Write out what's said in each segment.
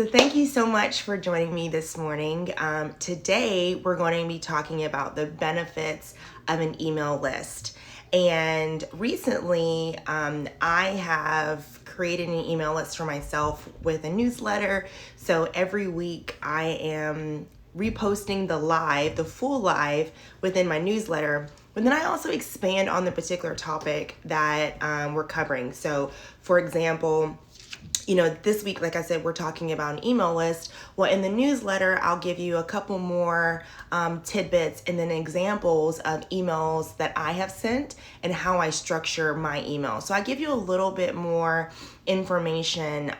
So thank you so much for joining me this morning. Today, we're going to be talking about the benefits of an email list. And recently, I have created an email list for myself with a newsletter. So every week, I am reposting the full live within my newsletter. But then I also expand on the particular topic that we're covering. So, for example, this week, like I said, we're talking about an email list. Well, in the newsletter, I'll give you a couple more tidbits and then examples of emails that I have sent and how I structure my email. So I give you a little bit more information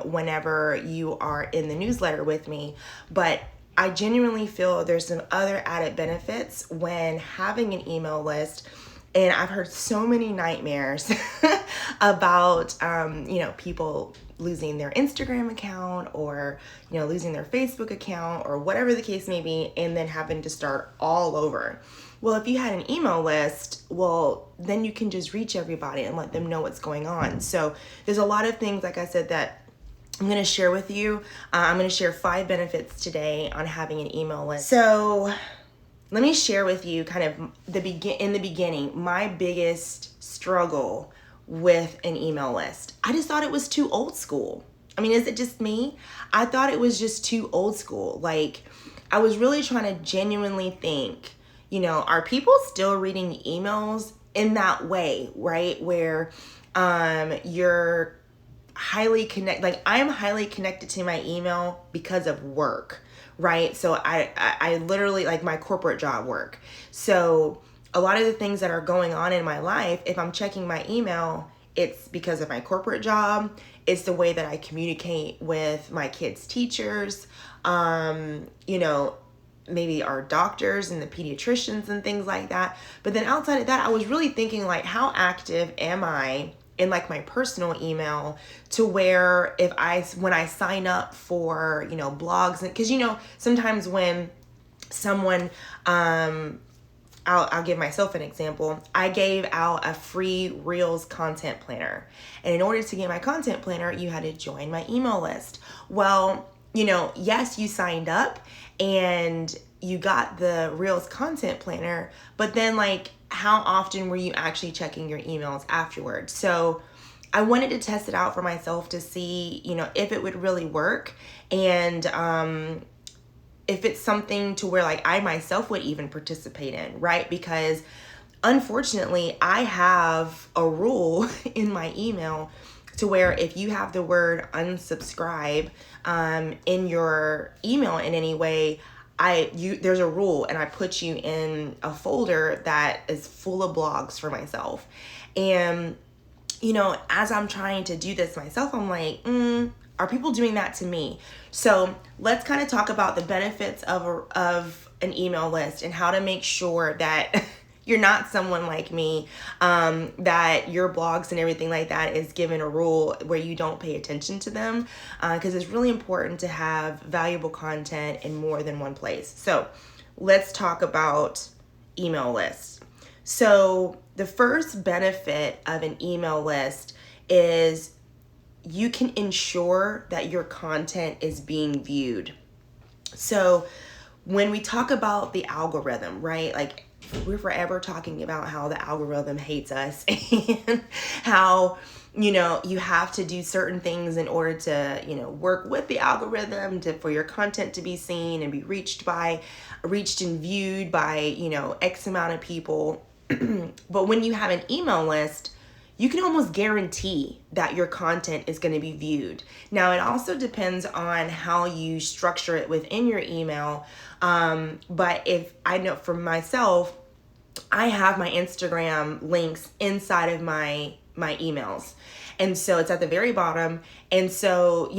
whenever you are in the newsletter with me. But I genuinely feel there's some other added benefits when having an email list. And I've heard so many nightmares about, people losing their Instagram account or, losing their Facebook account or whatever the case may be, and then having to start all over. Well, if you had an email list, well, then you can just reach everybody and let them know what's going on. So there's a lot of things, like I said, that I'm going to share with you. I'm going to share 5 benefits today on having an email list. So let me share with you kind of in the beginning, my biggest struggle with an email list. I just thought it was too old school. I mean, is it just me? I thought it was just too old school. Like, I was really trying to genuinely think, are people still reading emails in that way, right? Where you're highly connected. Like, I am highly connected to my email because of work. Right? So I literally, like, my corporate job work. So a lot of the things that are going on in my life, if I'm checking my email, it's because of my corporate job. It's the way that I communicate with my kids' teachers, maybe our doctors and the pediatricians and things like that. But then outside of that, I was really thinking, like, how active am I in, like, my personal email, to where when I sign up for, blogs, and because, sometimes when someone, I'll give myself an example. I gave out a free Reels content planner. And in order to get my content planner, you had to join my email list. Well, yes, you signed up and you got the Reels content planner, but then, like, how often were you actually checking your emails afterwards? So I wanted to test it out for myself to see, if it would really work, and if it's something to where, like, I myself would even participate in, right? Because unfortunately, I have a rule in my email to where if you have the word unsubscribe in your email in any way, there's a rule, and I put you in a folder that is full of blogs for myself. And, as I'm trying to do this myself, I'm like, are people doing that to me? So let's kind of talk about the benefits of an email list and how to make sure that you're not someone like me, that your blogs and everything like that is given a rule where you don't pay attention to them, because it's really important to have valuable content in more than one place. So let's talk about email lists. So the first benefit of an email list is you can ensure that your content is being viewed. So when we talk about the algorithm, right? Like, we're forever talking about how the algorithm hates us and how, you have to do certain things in order to, work with the algorithm for your content to be seen and be reached and viewed by, X amount of people. But when you have an email list, you can almost guarantee that your content is going to be viewed. Now, it also depends on how you structure it within your email. But if I know for myself, I have my Instagram links inside of my emails. And so it's at the very bottom. And so,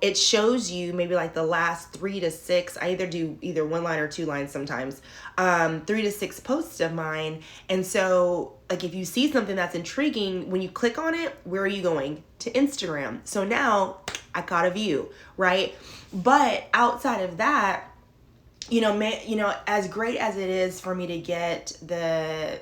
it shows you maybe like the last 3 to 6, I do either 1 line or 2 lines sometimes, 3 to 6 posts of mine. And so, like, if you see something that's intriguing, when you click on it, where are you going? To Instagram. So now I caught a view, right? But outside of that, as great as it is for me to get the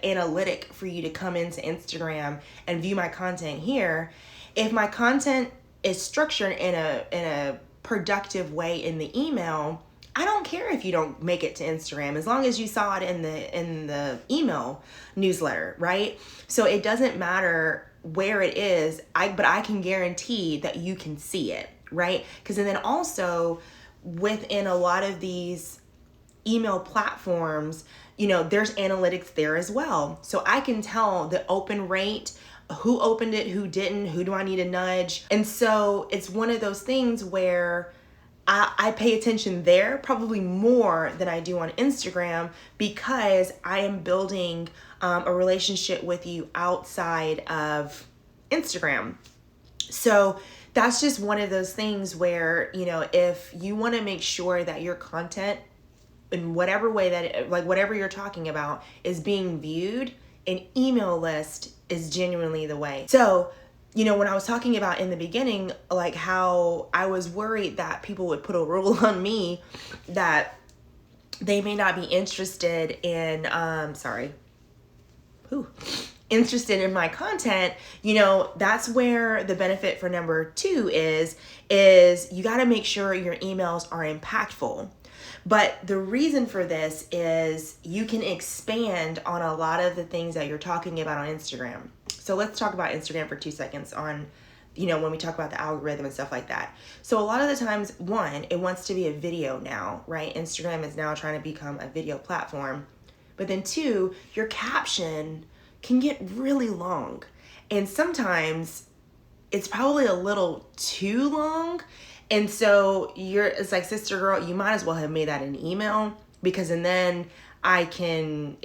analytic for you to come into Instagram and view my content here, if my content is structured in a productive way in the email, I don't care if you don't make it to Instagram, as long as you saw it in the email newsletter, right? So it doesn't matter where it is, but I can guarantee that you can see it, right? Because then also within a lot of these email platforms, there's analytics there as well. So I can tell the open rate, who opened it, who didn't, who do I need to nudge. And so it's one of those things where I pay attention there probably more than I do on Instagram, because I am building a relationship with you outside of Instagram. So that's just one of those things where, if you want to make sure that your content in whatever way that, like whatever you're talking about, is being viewed, an email list is genuinely the way. So, when I was talking about in the beginning, like how I was worried that people would put a rule on me that they may not be interested in, interested in my content, that's where the benefit for number 2 is you got to make sure your emails are impactful. But the reason for this is you can expand on a lot of the things that you're talking about on Instagram. So let's talk about Instagram for 2 seconds on, when we talk about the algorithm and stuff like that. So a lot of the times, one, it wants to be a video now, right? Instagram is now trying to become a video platform. But then 2, your caption can get really long. And sometimes it's probably a little too long. And so it's like, sister girl, you might as well have made that an email, because and then I can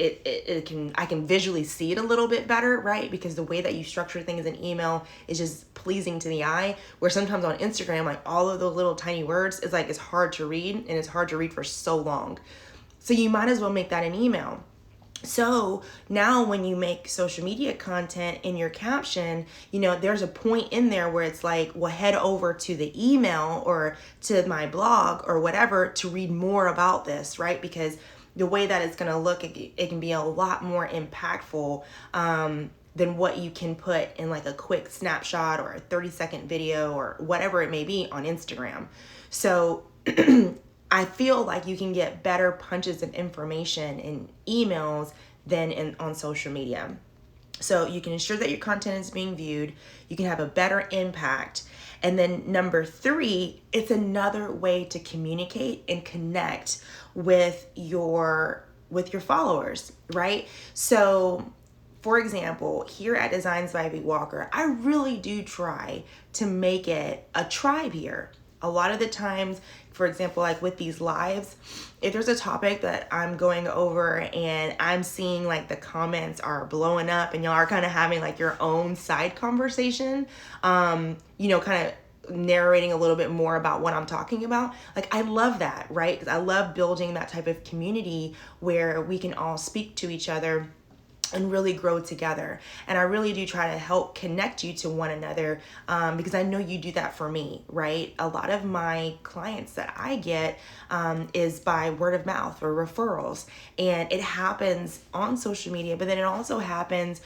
visually see it a little bit better, right? Because the way that you structure things in email is just pleasing to the eye, where sometimes on Instagram, like all of those little tiny words is like, it's hard to read, and it's hard to read for so long. So you might as well make that an email. So now when you make social media content in your caption, there's a point in there where it's like, well, head over to the email or to my blog or whatever to read more about this, right? Because the way that it's going to look, it can be a lot more impactful than what you can put in like a quick snapshot or a 30-second video or whatever it may be on Instagram. So I feel like you can get better punches of information in emails than on social media. So you can ensure that your content is being viewed. You can have a better impact. And then number 3, it's another way to communicate and connect with your followers, right? So for example, here at Designs by V. Walker, I really do try to make it a tribe here. A lot of the times, for example, like with these lives, if there's a topic that I'm going over and I'm seeing like the comments are blowing up and y'all are kind of having like your own side conversation, kind of narrating a little bit more about what I'm talking about. Like, I love that, right? Because I love building that type of community where we can all speak to each other and really grow together. And I really do try to help connect you to one another, because I know you do that for me, right? A lot of my clients that I get is by word of mouth or referrals. And it happens on social media, but then it also happens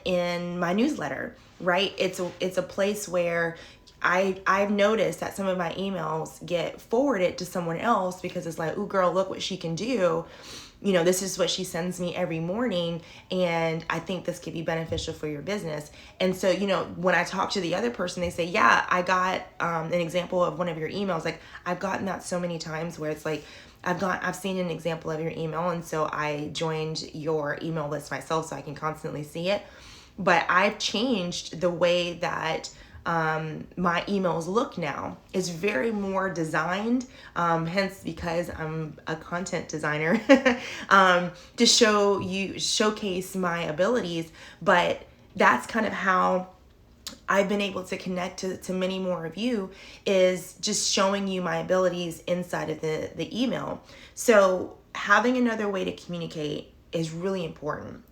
in my newsletter, right? It's a place where I've noticed that some of my emails get forwarded to someone else because it's like, ooh, girl, look what she can do. This is what she sends me every morning, and I think this could be beneficial for your business. And so, when I talk to the other person, they say, yeah, I got an example of one of your emails. Like, I've gotten that so many times where it's like, I've seen an example of your email, and so I joined your email list myself so I can constantly see it. But I've changed the way that my emails look now. It's very more designed, hence because I'm a content designer, to showcase my abilities. But that's kind of how I've been able to connect to many more of you, is just showing you my abilities inside of the email. So having another way to communicate is really important.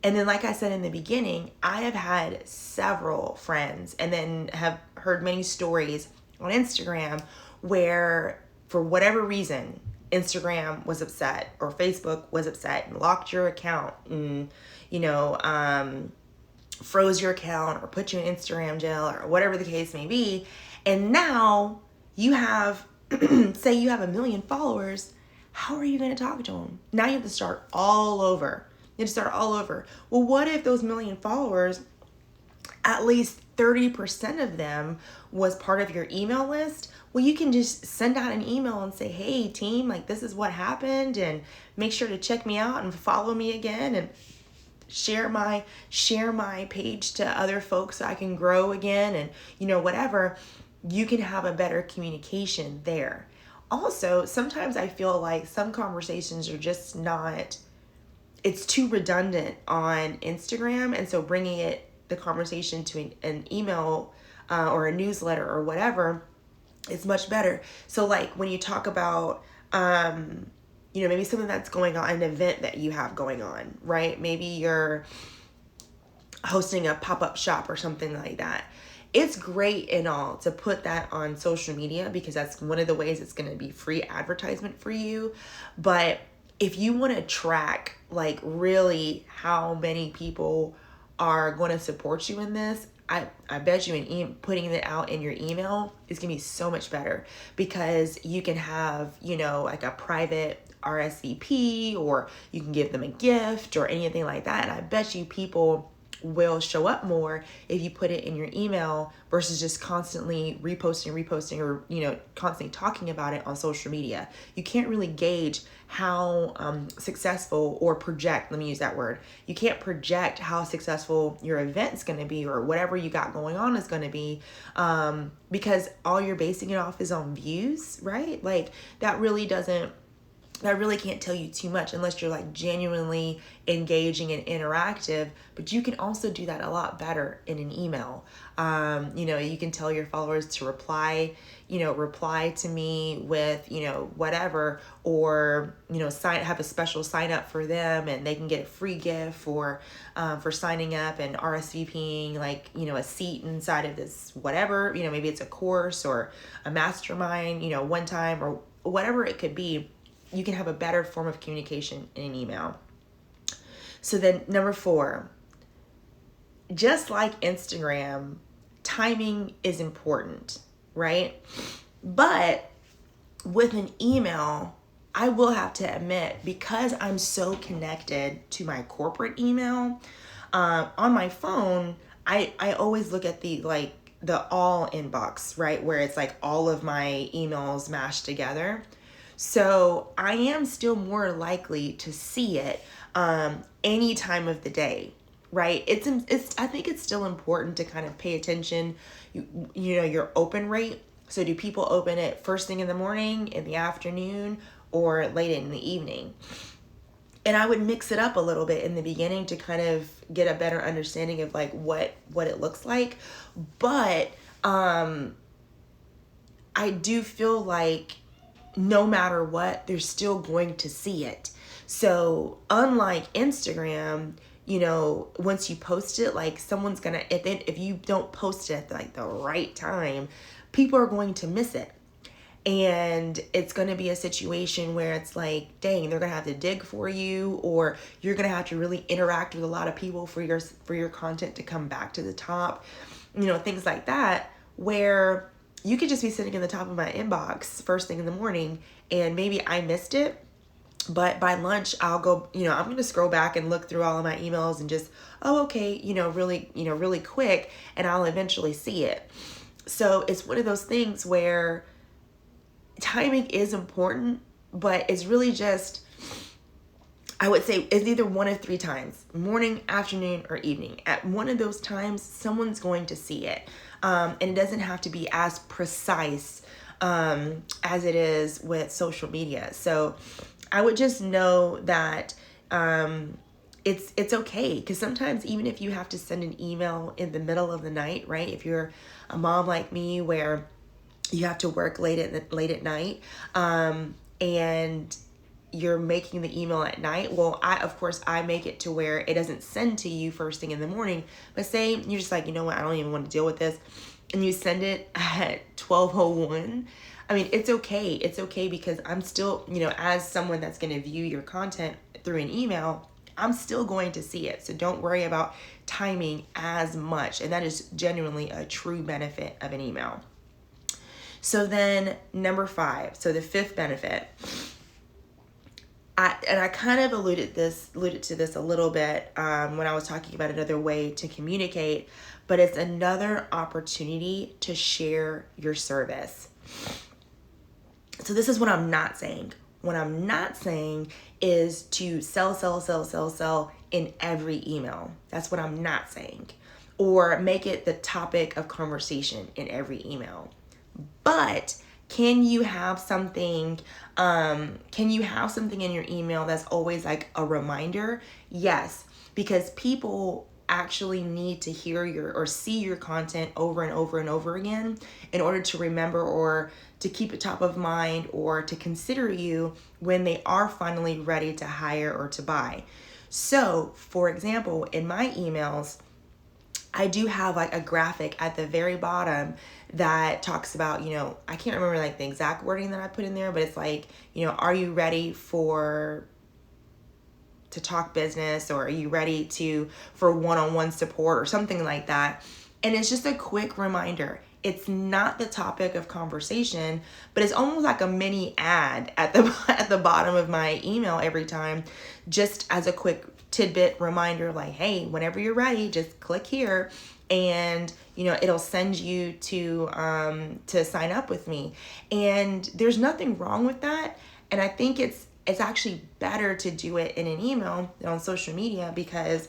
And then, like I said in the beginning, I have had several friends and then have heard many stories on Instagram where, for whatever reason, Instagram was upset or Facebook was upset and locked your account and, froze your account or put you in Instagram jail or whatever the case may be. And now you have, say you have 1 million followers. How are you going to talk to them? Now you have to start all over. You have to start all over. Well, what if those 1 million followers, at least 30% of them was part of your email list? Well, you can just send out an email and say, hey team, like this is what happened, and make sure to check me out and follow me again, and share my page to other folks so I can grow again, and whatever. You can have a better communication there. Also, sometimes I feel like some conversations are just not, it's too redundant on Instagram, and so bringing the conversation to an email or a newsletter or whatever is much better. So like when you talk about maybe something that's going on, an event that you have going on, right? Maybe you're hosting a pop-up shop or something like that. It's great and all to put that on social media because that's one of the ways it's going to be free advertisement for you. But if you want to track like really how many people are going to support you in this, I bet you putting it out in your email is going to be so much better, because you can have, like a private RSVP, or you can give them a gift or anything like that. And I bet you people will show up more if you put it in your email versus just constantly reposting or constantly talking about it on social media. You can't really gauge how successful, or project, let me use that word. You can't project how successful your event's going to be or whatever you got going on is going to be, because all you're basing it off is on views, right? Like that really can't tell you too much unless you're like genuinely engaging and interactive. But you can also do that a lot better in an email. You can tell your followers to reply to me with, whatever, or, have a special sign up for them and they can get a free gift for signing up and RSVPing, like, a seat inside of this, whatever, maybe it's a course or a mastermind, one time or whatever it could be. You can have a better form of communication in an email. So then number 4, just like Instagram, timing is important, right? But with an email, I will have to admit, because I'm so connected to my corporate email, on my phone, I always look at the all inbox, right? Where it's like all of my emails mashed together. So I am still more likely to see it any time of the day, right? I think it's still important to kind of pay attention, your open rate. So do people open it first thing in the morning, in the afternoon, or late in the evening? And I would mix it up a little bit in the beginning to kind of get a better understanding of like what it looks like. But I do feel like no matter what, they're still going to see it. So unlike Instagram, once you post it, like someone's gonna, if you don't post it at like the right time, people are going to miss it. And it's going to be a situation where it's like, dang, they're going to have to dig for you, or you're going to have to really interact with a lot of people for your content to come back to the top, things like that, where you could just be sitting in the top of my inbox first thing in the morning and maybe I missed it, but by lunch I'll go, I'm going to scroll back and look through all of my emails and just, okay, really quick, and I'll eventually see it. So it's one of those things where timing is important, but it's really just, I would say it's either one of 3 times: morning, afternoon, or evening. At one of those times, someone's going to see it. And it doesn't have to be as precise as it is with social media. So I would just know that it's okay, because sometimes even if you have to send an email in the middle of the night, right? If you're a mom like me where you have to work late at night, and you're making the email at night. Well, I make it to where it doesn't send to you first thing in the morning, but say you're just like, you know what, I don't even want to deal with this, and you send it at 12:01. I mean, it's okay. It's okay, because I'm still, as someone that's going to view your content through an email, I'm still going to see it. So don't worry about timing as much. And that is genuinely a true benefit of an email. So then number 5, so the 5th benefit, I kind of alluded to this a little bit when I was talking about another way to communicate, but it's another opportunity to share your service. So this is what I'm not saying. What I'm not saying is to sell in every email. That's what I'm not saying. Or make it the topic of conversation in every email. But can you have something in your email that's always like a reminder? Yes, because people actually need to hear or see your content over and over and over again in order to remember or to keep it top of mind or to consider you when they are finally ready to hire or to buy. So, for example, in my emails, I do have like a graphic at the very bottom that talks about, I can't remember like the exact wording that I put in there, but it's like, are you ready to talk business, or are you ready for one-on-one support or something like that? And it's just a quick reminder. It's not the topic of conversation, but it's almost like a mini ad at the bottom of my email every time, just as a quick tidbit reminder, like, hey, whenever you're ready, just click here, and it'll send you to sign up with me. And there's nothing wrong with that. And I think it's actually better to do it in an email than on social media, because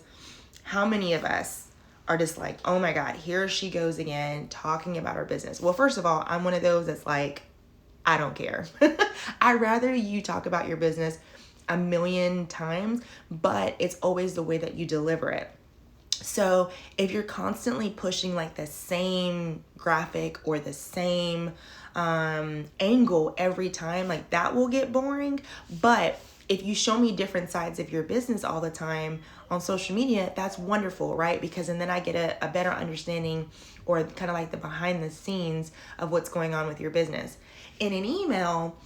how many of us are just like, oh my God, here she goes again talking about her business. Well, first of all, I'm one of those that's like, I don't care. I'd rather you talk about your business a million times, but it's always the way that you deliver it. So if you're constantly pushing like the same graphic or the same angle every time, like that will get boring. But if you show me different sides of your business all the time on social media, that's wonderful, right? Because and then I get a better understanding, or kind of like the behind the scenes of what's going on with your business. In an email,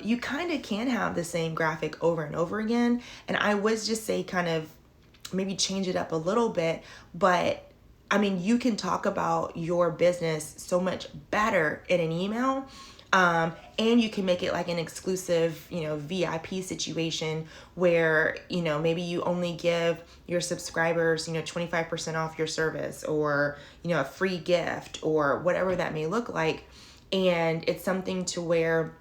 you kind of can have the same graphic over and over again. And I would just say kind of maybe change it up a little bit, but I mean, you can talk about your business so much better in an email. And you can make it like an exclusive, VIP situation where, maybe you only give your subscribers, 25% off your service, or, a free gift, or whatever that may look like. And it's something to where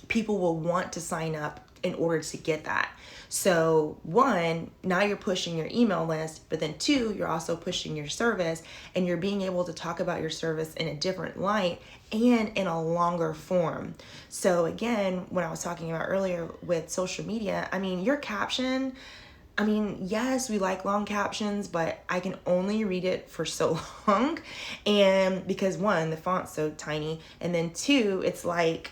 people will want to sign up in order to get that. So 1, now you're pushing your email list, but then 2, you're also pushing your service, and you're being able to talk about your service in a different light and in a longer form. So again, when I was talking about earlier with social media, I mean, your caption, yes, we like long captions, but I can only read it for so long. And because 1, the font's so tiny, and then 2, it's like,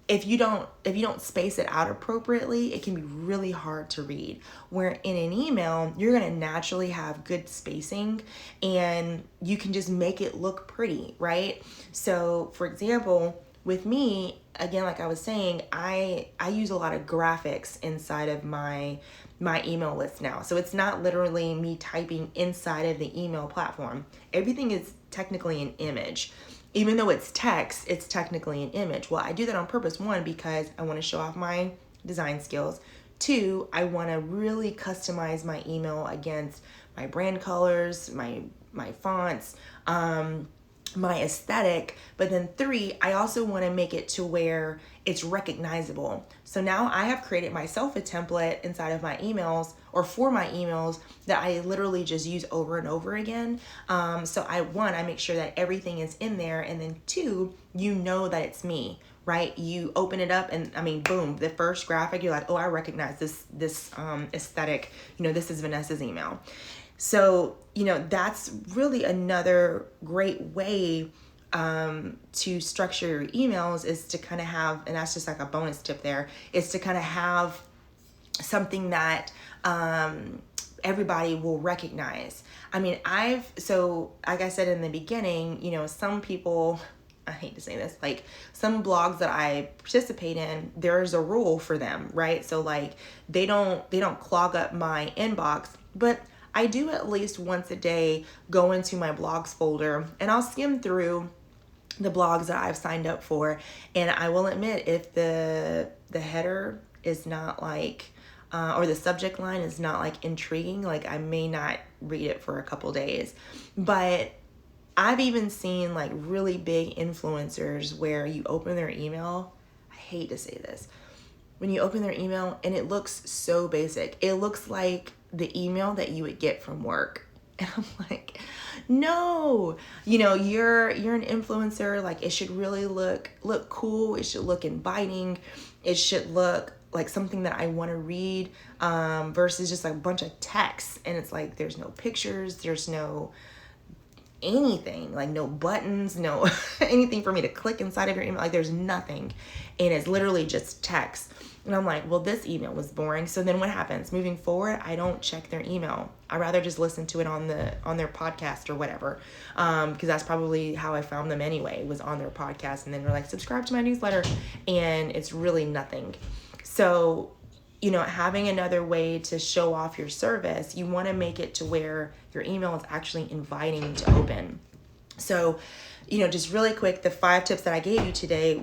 if you don't space it out appropriately, it can be really hard to read. Where in an email, you're going to naturally have good spacing, and you can just make it look pretty, right? So, for example, with me, again, like I was saying, I use a lot of graphics inside of my email list now. So it's not literally me typing inside of the email platform. Everything is technically an image. Even though it's text, it's technically an image. Well, I do that on purpose. 1, because I want to show off my design skills. 2, I want to really customize my email against my brand colors, my fonts, my aesthetic. But then 3, I also want to make it to where it's recognizable. So now I have created myself a template inside of my emails, or for my emails, that I literally just use over and over again. So I make sure that everything is in there, and then 2, that it's me, right? You open it up, and boom, the first graphic, you're like, oh, I recognize this aesthetic. This is Vanessa's email. So, that's really another great way to structure your emails, is to kind of have, and that's just like a bonus tip there, is to kind of have something that everybody will recognize. Like I said in the beginning, some people, I hate to say this, like some blogs that I participate in, there's a rule for them, right? So like they don't clog up my inbox, but I do at least once a day go into my blogs folder and I'll skim through the blogs that I've signed up for. And I will admit, if the header is not like or the subject line is not like intriguing, like I may not read it for a couple days. But I've even seen like really big influencers where you open their email. I hate to say this. When you open their email and it looks so basic, it looks like the email that you would get from work. And I'm like, no, you're an influencer. Like it should really look cool. It should look inviting. It should look like something that I want to read, versus just like a bunch of text. And it's like, there's no pictures. There's no anything, like no buttons, no anything for me to click inside of your email. Like there's nothing. And it's literally just text. And I'm like, well, this email was boring. So then what happens? Moving forward, I don't check their email. I rather just listen to it on their podcast or whatever. Because that's probably how I found them anyway, was on their podcast. And then they're like, subscribe to my newsletter. And it's really nothing. So, having another way to show off your service, you want to make it to where your email is actually inviting to open. So, just really quick, the 5 tips that I gave you today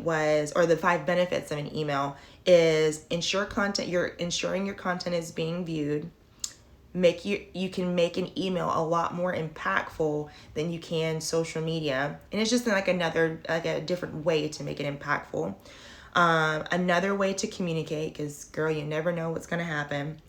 or the 5 benefits of an email is you're ensuring your content is being viewed. You can make an email a lot more impactful than you can social media. And it's just like a different way to make it impactful. Another way to communicate, because girl, you never know what's going to happen.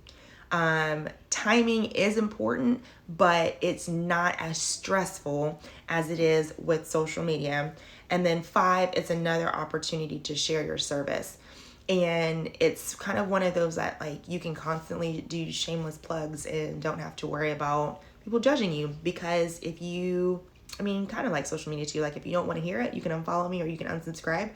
Timing is important, but it's not as stressful as it is with social media. And then 5, it's another opportunity to share your service. And it's kind of one of those that like you can constantly do shameless plugs and don't have to worry about people judging you. Because kind of like social media too, like if you don't want to hear it, you can unfollow me or you can unsubscribe.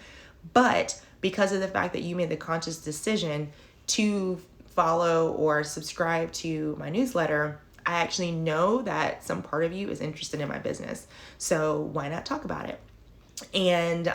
But because of the fact that you made the conscious decision to follow or subscribe to my newsletter, I actually know that some part of you is interested in my business. So why not talk about it? And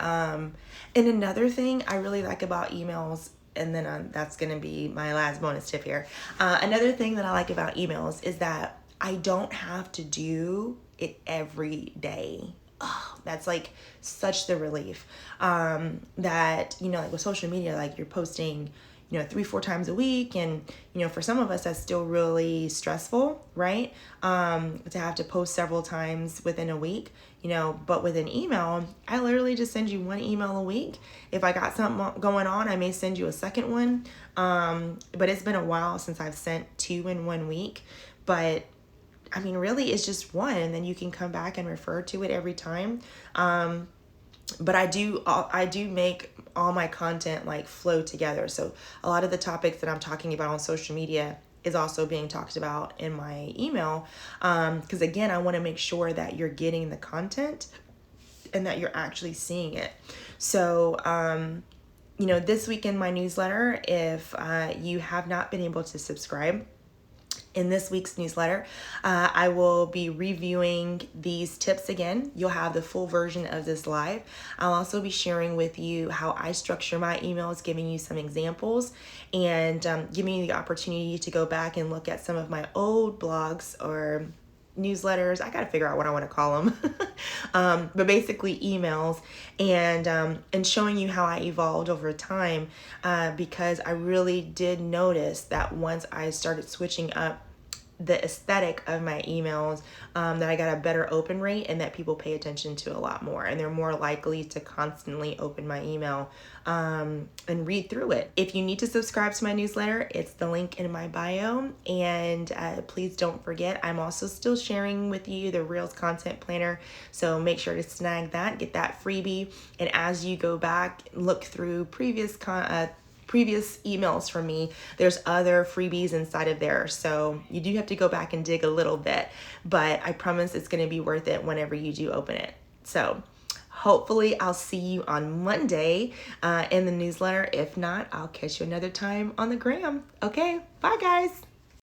another thing I really like about emails, and then that's going to be my last bonus tip here. Another thing that I like about emails is that I don't have to do it every day. Oh, that's like such the relief. That, like with social media, like you're posting, 3-4 times a week. And, for some of us, that's still really stressful, right? To have to post several times within a week, but with an email, I literally just send you 1 email a week. If I got something going on, I may send you a second one. But it's been a while since I've sent 2 in 1 week, but really it's just 1, and then you can come back and refer to it every time. But I do make all my content like flow together. So a lot of the topics that I'm talking about on social media is also being talked about in my email. Because again, I want to make sure that you're getting the content and that you're actually seeing it. So, this week in my newsletter, if you have not been able to subscribe, in this week's newsletter, I will be reviewing these tips again. You'll have the full version of this live. I'll also be sharing with you how I structure my emails, giving you some examples, and giving you the opportunity to go back and look at some of my old blogs or newsletters. I got to figure out what I want to call them. But basically emails, and showing you how I evolved over time, because I really did notice that once I started switching up the aesthetic of my emails, that I got a better open rate and that people pay attention to a lot more, and they're more likely to constantly open my email and read through it. If you need to subscribe to my newsletter, it's the link in my bio. And please don't forget, I'm also still sharing with you the Reels Content Planner, so make sure to snag that, get that freebie. And as you go back, look through previous emails from me, there's other freebies inside of there. So you do have to go back and dig a little bit, but I promise it's going to be worth it whenever you do open it. So hopefully I'll see you on Monday in the newsletter. If not, I'll catch you another time on the gram. Okay, bye guys.